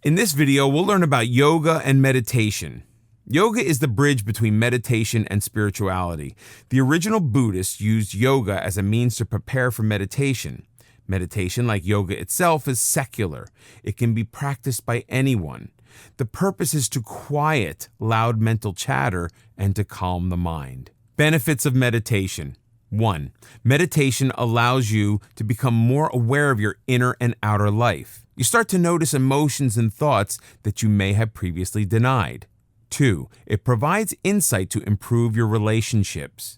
In this video, we'll learn about yoga and meditation. Yoga is the bridge between meditation and spirituality. The original Buddhists used yoga as a means to prepare for meditation. Meditation, like yoga itself, is secular. It can be practiced by anyone. The purpose is to quiet loud mental chatter and to calm the mind. Benefits of meditation. 1. Meditation allows you to become more aware of your inner and outer life. You start to notice emotions and thoughts that you may have previously denied. 2. It provides insight to improve your relationships.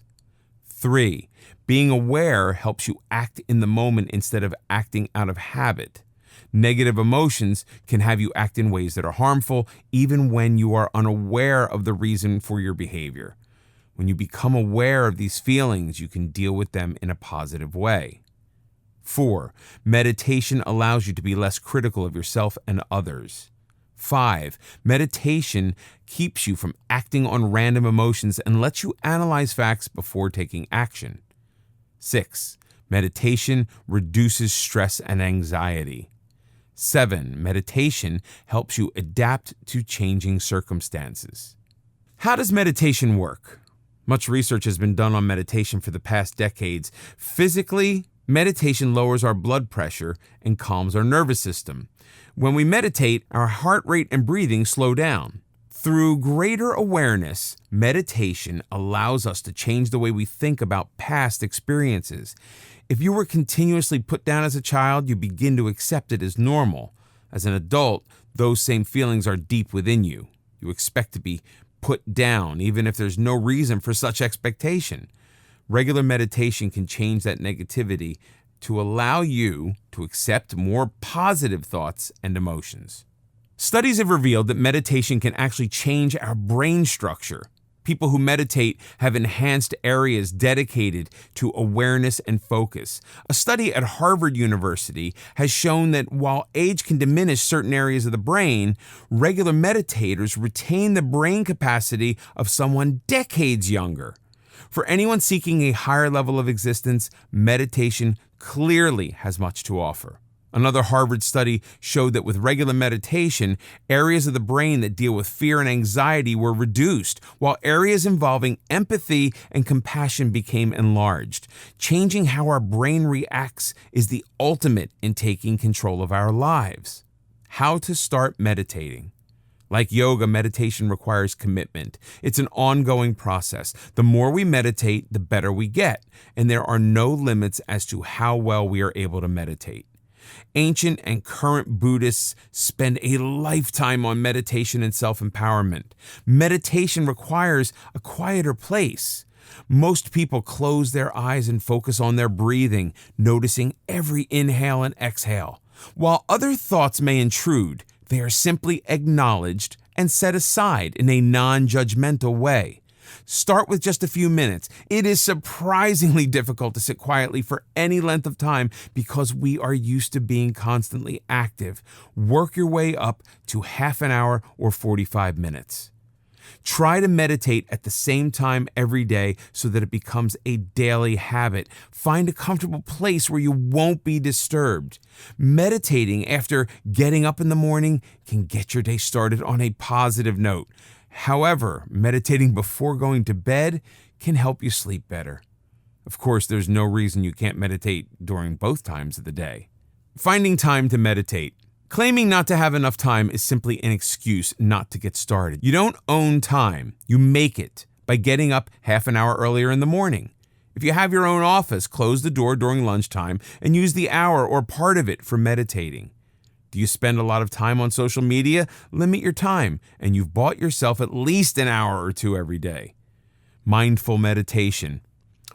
3. Being aware helps you act in the moment instead of acting out of habit. Negative emotions can have you act in ways that are harmful, even when you are unaware of the reason for your behavior. When you become aware of these feelings, you can deal with them in a positive way. 4. Meditation allows you to be less critical of yourself and others. 5. Meditation keeps you from acting on random emotions and lets you analyze facts before taking action. 6. Meditation reduces stress and anxiety. 7. Meditation helps you adapt to changing circumstances. How does meditation work? Much research has been done on meditation for the past decades. Physically, meditation lowers our blood pressure and calms our nervous system. When we meditate, our heart rate and breathing slow down. Through greater awareness, meditation allows us to change the way we think about past experiences. If you were continuously put down as a child, you begin to accept it as normal. As an adult, those same feelings are deep within you. You expect to be put down, even if there's no reason for such expectation. Regular meditation can change that negativity to allow you to accept more positive thoughts and emotions. Studies have revealed that meditation can actually change our brain structure. People who meditate have enhanced areas dedicated to awareness and focus. A study at Harvard University has shown that while age can diminish certain areas of the brain, regular meditators retain the brain capacity of someone decades younger. For anyone seeking a higher level of existence, meditation clearly has much to offer. Another Harvard study showed that with regular meditation, areas of the brain that deal with fear and anxiety were reduced, while areas involving empathy and compassion became enlarged. Changing how our brain reacts is the ultimate in taking control of our lives. How to start meditating. Like yoga, meditation requires commitment. It's an ongoing process. The more we meditate, the better we get, and there are no limits as to how well we are able to meditate. Ancient and current Buddhists spend a lifetime on meditation and self-empowerment. Meditation requires a quieter place. Most people close their eyes and focus on their breathing, noticing every inhale and exhale. While other thoughts may intrude, they are simply acknowledged and set aside in a non-judgmental way. Start with just a few minutes. It is surprisingly difficult to sit quietly for any length of time because we are used to being constantly active. Work your way up to half an hour or 45 minutes. Try to meditate at the same time every day so that it becomes a daily habit. Find a comfortable place where you won't be disturbed. Meditating after getting up in the morning can get your day started on a positive note. However, meditating before going to bed can help you sleep better. Of course, there's no reason you can't meditate during both times of the day. Finding time to meditate. Claiming not to have enough time is simply an excuse not to get started. You don't own time. You make it by getting up half an hour earlier in the morning. If you have your own office, close the door during lunchtime and use the hour or part of it for meditating. Do you spend a lot of time on social media? Limit your time, and you've bought yourself at least an hour or two every day. Mindful meditation.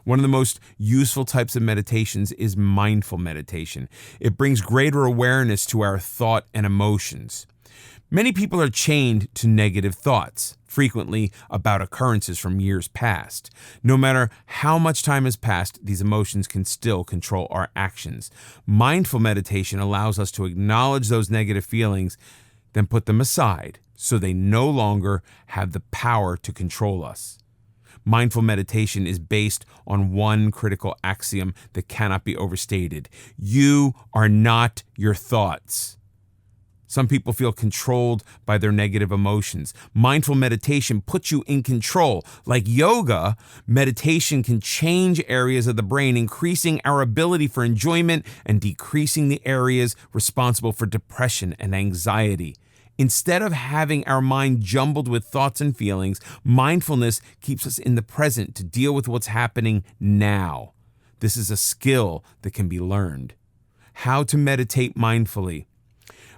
One of the most useful types of meditations is mindful meditation. It brings greater awareness to our thought and emotions. Many people are chained to negative thoughts, frequently about occurrences from years past. No matter how much time has passed, these emotions can still control our actions. Mindful meditation allows us to acknowledge those negative feelings, then put them aside so they no longer have the power to control us. Mindful meditation is based on one critical axiom that cannot be overstated. You are not your thoughts. Some people feel controlled by their negative emotions. Mindful meditation puts you in control. Like yoga, meditation can change areas of the brain, increasing our ability for enjoyment and decreasing the areas responsible for depression and anxiety. Instead of having our mind jumbled with thoughts and feelings, mindfulness keeps us in the present to deal with what's happening now. This is a skill that can be learned. How to meditate mindfully.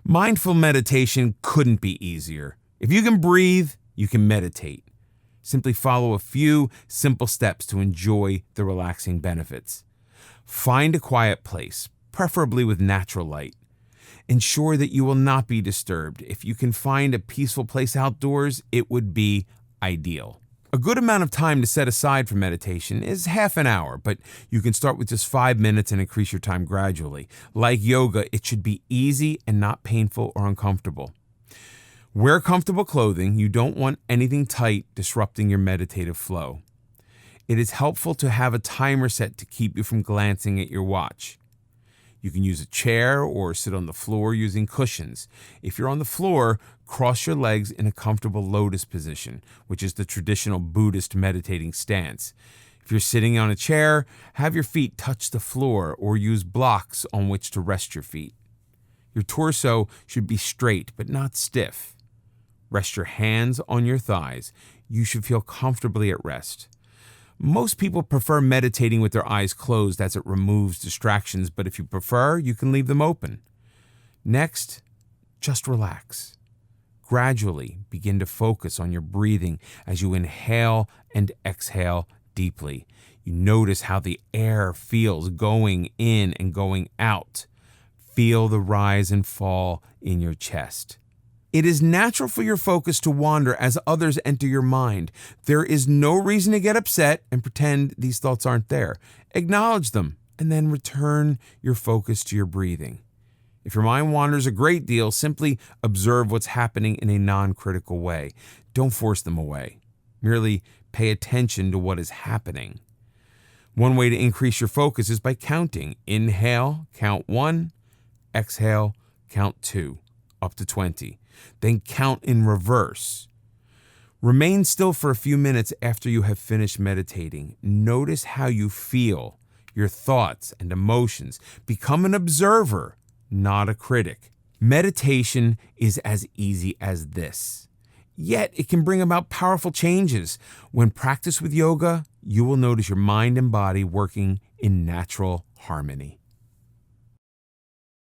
Mindful meditation couldn't be easier. If you can breathe, you can meditate. Simply follow a few simple steps to enjoy the relaxing benefits. Find a quiet place, preferably with natural light. Ensure that you will not be disturbed. If you can find a peaceful place outdoors, it would be ideal. A good amount of time to set aside for meditation is half an hour, but you can start with just 5 minutes and increase your time gradually. Like yoga, it should be easy and not painful or uncomfortable. Wear comfortable clothing. You don't want anything tight disrupting your meditative flow. It is helpful to have a timer set to keep you from glancing at your watch. You can use a chair or sit on the floor using cushions. If you're on the floor, cross your legs in a comfortable lotus position, which is the traditional Buddhist meditating stance. If you're sitting on a chair, have your feet touch the floor or use blocks on which to rest your feet. Your torso should be straight but not stiff. Rest your hands on your thighs. You should feel comfortably at rest. Most people prefer meditating with their eyes closed as it removes distractions, but if you prefer, you can leave them open. Next, just relax. Gradually begin to focus on your breathing as you inhale and exhale deeply. You notice how the air feels going in and going out. Feel the rise and fall in your chest. It is natural for your focus to wander as others enter your mind. There is no reason to get upset and pretend these thoughts aren't there. Acknowledge them and then return your focus to your breathing. If your mind wanders a great deal, simply observe what's happening in a non-critical way. Don't force them away. Merely pay attention to what is happening. One way to increase your focus is by counting. Inhale, count 1. Exhale, count 2, up to 20. Then count in reverse. Remain still for a few minutes after you have finished meditating. Notice how you feel, your thoughts and emotions. Become an observer, not a critic. Meditation is as easy as this. Yet it can bring about powerful changes. When practiced with yoga, you will notice your mind and body working in natural harmony.